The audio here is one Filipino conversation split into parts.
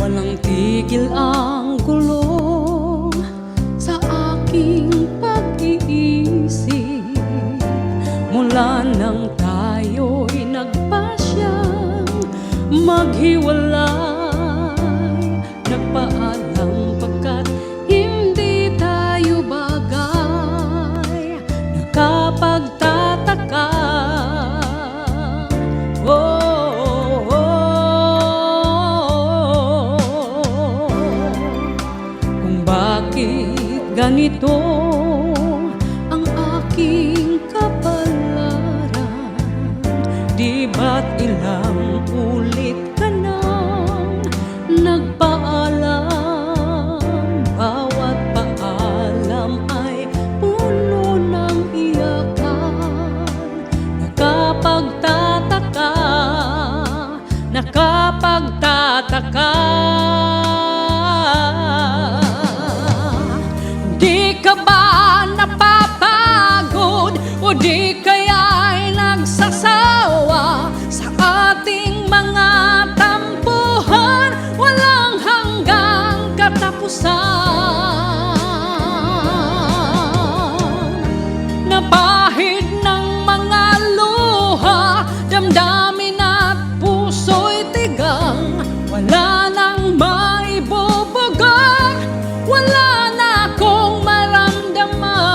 Walang tigil ang gulo sa aking pag-iisip mula nang tayo'y nagpasyang maghiwalay. Nagpaalam pagkat hindi tayo bagay, nakapagtataka. Bakit ganito ang aking kapalaran? Di ba't ilang ulit ka nang nagpaalam? Bawat paalam ay puno ng iyakan. Nakapagtataka, nakapagtataka. Di ka ba napapagod o di kaya'y nagsasawa sa ating mga tampuhan? Walang hanggang katapusan. Napahid ng mga luha, damdamin at puso'y tigang. Wala nang maibubuga, wala akong maramdaman.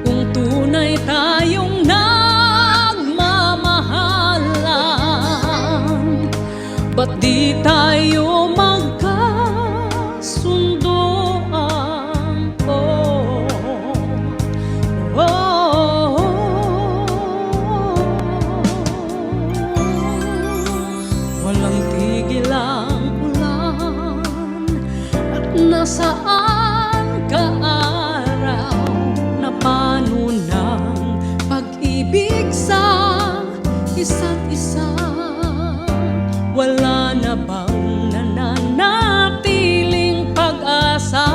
Kung tunay tayong nagmamahalan, ba't di tayo magkasunduan? Walang tigil ang nasaan ka araw na paano ng pag-ibig sa isa't isa? Wala na bang nananatiling pag-asa?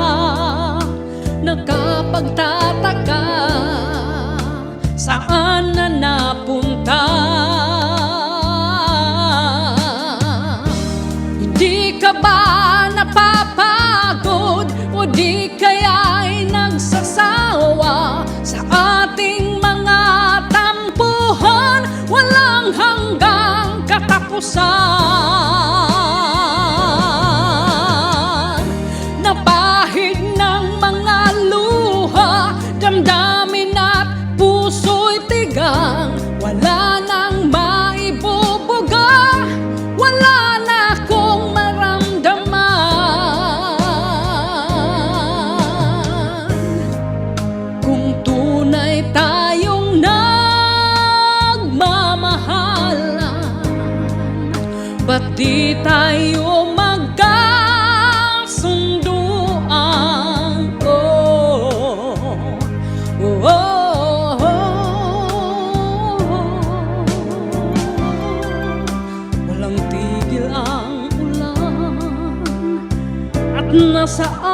Nakapagtataka, saan na napunta? Hindi ka ba napapagod o di kaya'y nagsasawa sa ating mga tampuhan? Walang hanggang katapusan. Napahid ng mga luha, damdamin at puso'y tigang. Wala nang maibubuga, wala na akong maramdaman. Kung tunay tayong nagmamahalan, ba't di tayo magkasunduan? Walang tigil ang ulan at nasaan